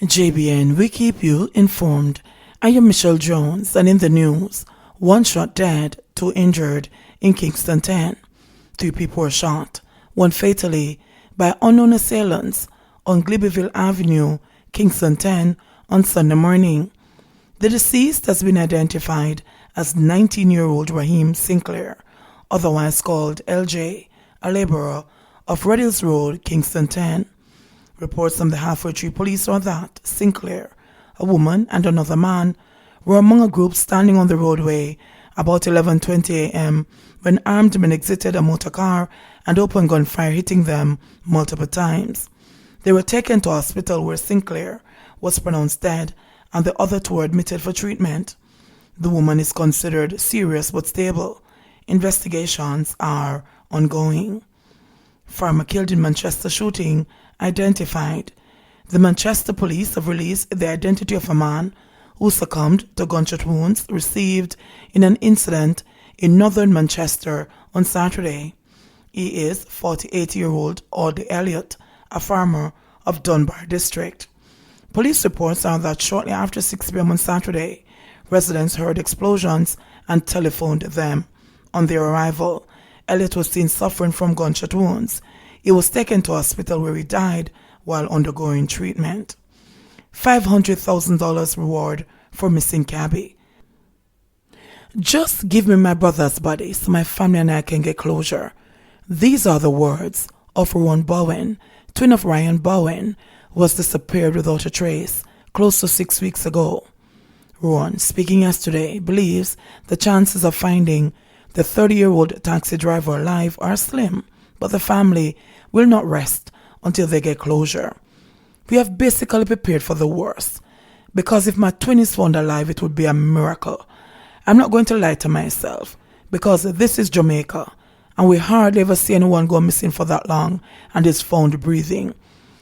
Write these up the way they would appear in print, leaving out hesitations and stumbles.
JBN, we keep you informed. I am Michelle Jones, and in the news, one shot dead, two injured in Kingston 10. 3 people were shot, one fatally, by unknown assailants on Glibbyville Avenue, Kingston 10, on Sunday morning. The deceased has been identified as 19-year-old Raheem Sinclair, otherwise called LJ, a laborer of Red Hills Road, Kingston 10. Reports from the Halfway Tree Police are that Sinclair, a woman, and another man were among a group standing on the roadway about 11:20 a.m. when armed men exited a motor car and opened gunfire, hitting them multiple times. They were taken to a hospital where Sinclair was pronounced dead and the other 2 were admitted for treatment. The woman is considered serious but stable. Investigations are ongoing. Farmer killed in Manchester shooting identified. The Manchester police have released the identity of a man who succumbed to gunshot wounds received in an incident in northern Manchester on Saturday. He is 48-year-old Audley Elliott, a farmer of Dunbar District. Police reports are that shortly after 6 p.m. on Saturday, residents heard explosions and telephoned them. On their arrival, Elliott was seen suffering from gunshot wounds. He was taken to a hospital where he died while undergoing treatment. $500,000 reward for missing cabbie. Just give me my brother's body so my family and I can get closure. These are the words of Ron Bowen, twin of Ryan Bowen, who was disappeared without a trace close to 6 weeks ago. Ron, speaking yesterday, believes the chances of finding the 30-year-old taxi driver alive are slim, but the family will not rest until they get closure. We have basically prepared for the worst, because if my twin is found alive, it would be a miracle. I'm not going to lie to myself, because this is Jamaica, and we hardly ever see anyone go missing for that long and is found breathing.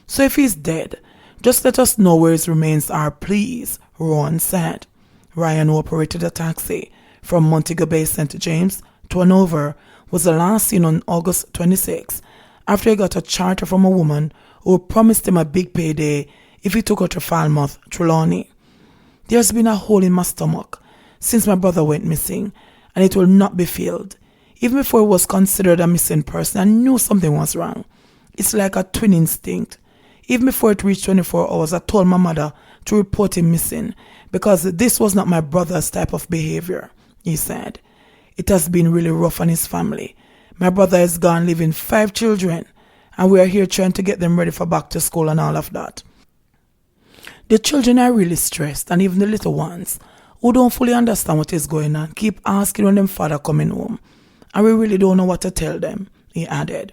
So if he's dead, just let us know where his remains are, please, Rowan said. Ryan, who operated a taxi from Montego Bay, St. James to Hanover, was the last seen on August 26 after he got a charter from a woman who promised him a big payday if he took her to Falmouth, Trelawney. There's been a hole in my stomach since my brother went missing, and it will not be filled. Even before he was considered a missing person, I knew something was wrong. It's like a twin instinct. Even before it reached 24 hours, I told my mother to report him missing because this was not my brother's type of behavior, he said. It has been really rough on his family. My brother is gone leaving 5 children, and we are here trying to get them ready for back to school and all of that. The children are really stressed, and even the little ones who don't fully understand what is going on keep asking when them father coming home, and we really don't know what to tell them, he added.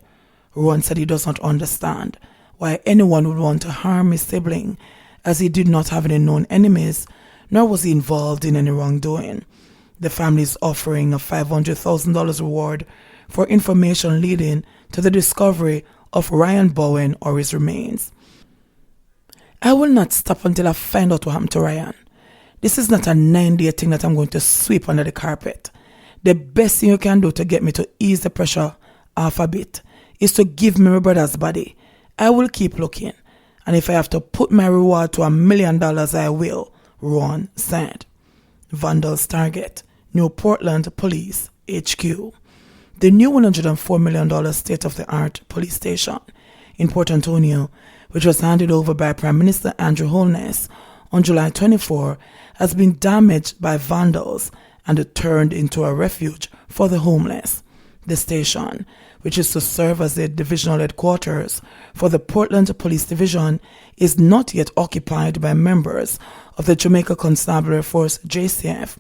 Ron said he does not understand why anyone would want to harm his sibling, as he did not have any known enemies, nor was he involved in any wrongdoing. The family is offering a $500,000 reward for information leading to the discovery of Ryan Bowen or his remains. I will not stop until I find out what happened to Ryan. This is not a 9-day thing that I'm going to sweep under the carpet. The best thing you can do to get me to ease the pressure off a bit is to give me my brother's body. I will keep looking, and if I have to put my reward to $1 million, I will, Ron said. Vandals target New Portland Police HQ. The new $104 million state-of-the-art police station in Port Antonio, which was handed over by Prime Minister Andrew Holness on July 24, has been damaged by vandals and turned into a refuge for the homeless. The station, which is to serve as the divisional headquarters for the Portland Police Division, is not yet occupied by members of the Jamaica Constabulary Force JCF,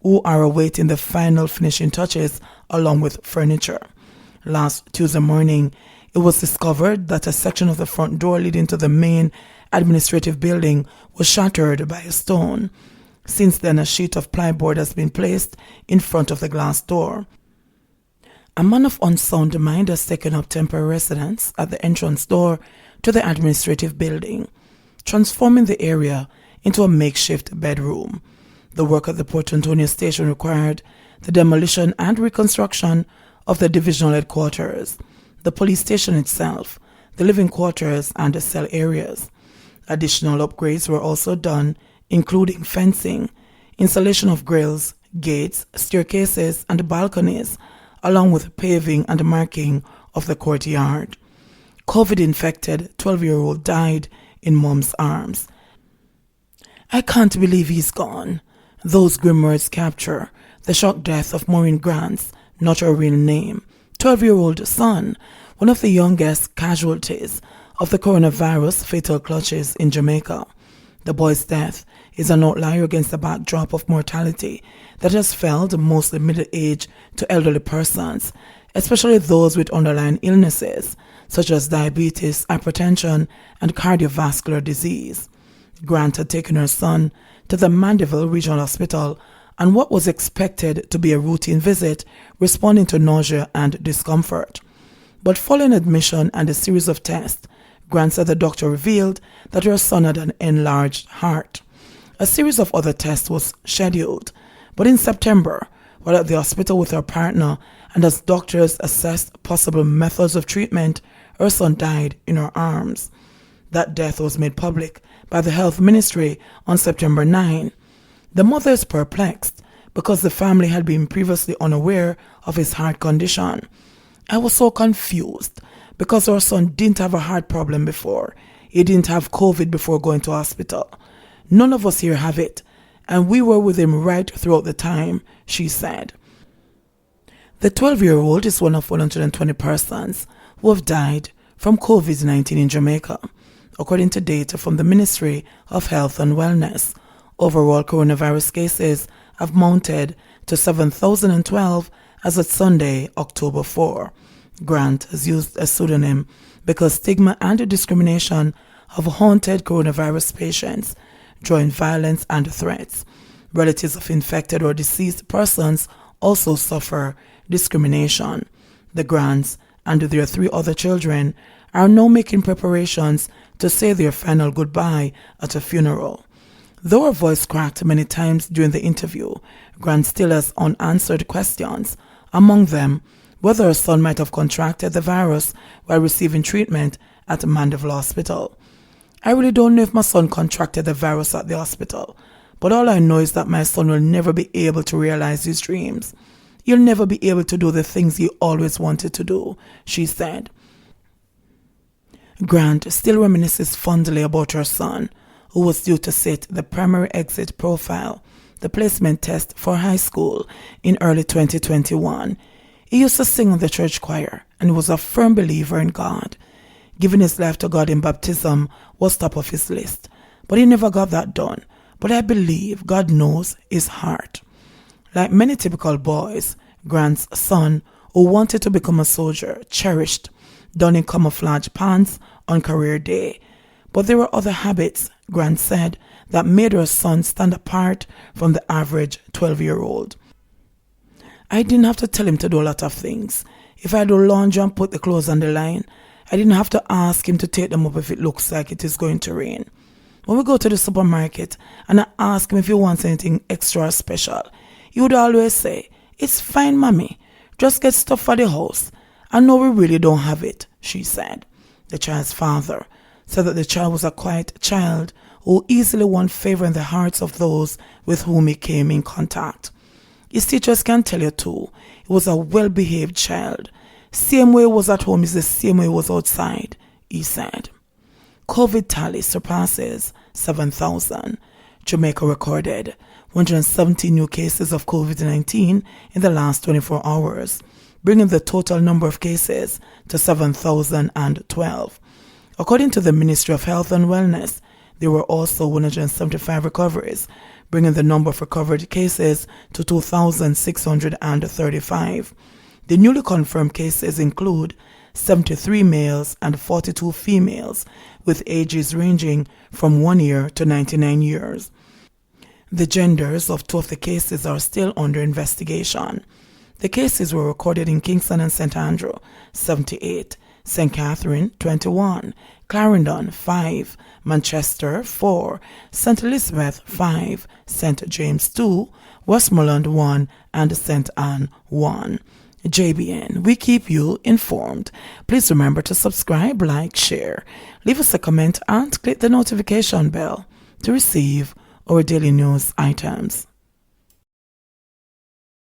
who are awaiting the final finishing touches along with furniture. Last Tuesday morning, it was discovered that a section of the front door leading to the main administrative building was shattered by a stone. Since then, a sheet of plyboard has been placed in front of the glass door. A man of unsound mind has taken up temporary residence at the entrance door to the administrative building, transforming the area into a makeshift bedroom. The work at the Port Antonio station required the demolition and reconstruction of the divisional headquarters, the police station itself, the living quarters, and the cell areas. Additional upgrades were also done, including fencing, installation of grills, gates, staircases, and balconies, along with paving and marking of the courtyard. COVID-infected 12-year-old died in mom's arms. I can't believe he's gone. Those grim words capture the shock death of Maureen Grant's, not her real name, 12-year-old son, one of the youngest casualties of the coronavirus fatal clutches in Jamaica. The boy's death is an outlier against the backdrop of mortality that has felled mostly middle-aged to elderly persons, especially those with underlying illnesses such as diabetes, hypertension, and cardiovascular disease. Grant had taken her son to the Mandeville Regional Hospital on what was expected to be a routine visit responding to nausea and discomfort. But following admission and a series of tests, Grant said the doctor revealed that her son had an enlarged heart. A series of other tests was scheduled, but in September, while at the hospital with her partner and as doctors assessed possible methods of treatment, her son died in her arms. That death was made public by the Health Ministry on September 9. The mother is perplexed because the family had been previously unaware of his heart condition. I was so confused because our son didn't have a heart problem before. He didn't have COVID before going to hospital. None of us here have it, and we were with him right throughout the time, she said. The 12-year-old is one of 120 persons who have died from COVID-19 in Jamaica, according to data from the Ministry of Health and Wellness. Overall coronavirus cases have mounted to 7,012 as of Sunday, October 4. Grant has used a pseudonym because stigma and discrimination have haunted coronavirus patients, drawing violence and threats. Relatives of infected or deceased persons also suffer discrimination. The Grants and their 3 other children are now making preparations to say their final goodbye at a funeral. Though her voice cracked many times during the interview, Grant still has unanswered questions, among them whether her son might have contracted the virus while receiving treatment at Mandeville Hospital. I really don't know if my son contracted the virus at the hospital, but all I know is that my son will never be able to realize his dreams. He'll never be able to do the things he always wanted to do, she said. Grant still reminisces fondly about her son, who was due to sit the primary exit profile, the placement test for high school, in early 2021. He used to sing in the church choir and was a firm believer in God. Giving his life to God in baptism was top of his list, but he never got that done. But I believe God knows his heart. Like many typical boys, Grant's son, who wanted to become a soldier, cherished donning camouflage pants on career day. But there were other habits, Grant said, that made her son stand apart from the average 12-year-old. I didn't have to tell him to do a lot of things. If I do laundry and put the clothes on the line, I didn't have to ask him to take them up if it looks like it is going to rain. When we go to the supermarket and I ask him if he wants anything extra or special, he would always say, "It's fine, mommy. Just get stuff for the house. I know we really don't have it," she said. The child's father said that the child was a quiet child who easily won favor in the hearts of those with whom he came in contact. His teachers can tell you too, he was a well-behaved child. Same way he was at home is the same way he was outside, he said. COVID tally surpasses 7,000. Jamaica recorded 170 new cases of COVID-19 in the last 24 hours, bringing the total number of cases to 7,012. According to the Ministry of Health and Wellness, there were also 175 recoveries, bringing the number of recovered cases to 2,635. The newly confirmed cases include 73 males and 42 females, with ages ranging from 1 year to 99 years. The genders of 2 of the cases are still under investigation. The cases were recorded in Kingston and St. Andrew, 78, St. Catherine, 21, Clarendon, 5, Manchester, 4, St. Elizabeth, 5, St. James, 2, Westmoreland, 1, and St. Anne, 1. JBN, we keep you informed. Please remember to subscribe, like, share, leave us a comment, and click the notification bell to receive our daily news items.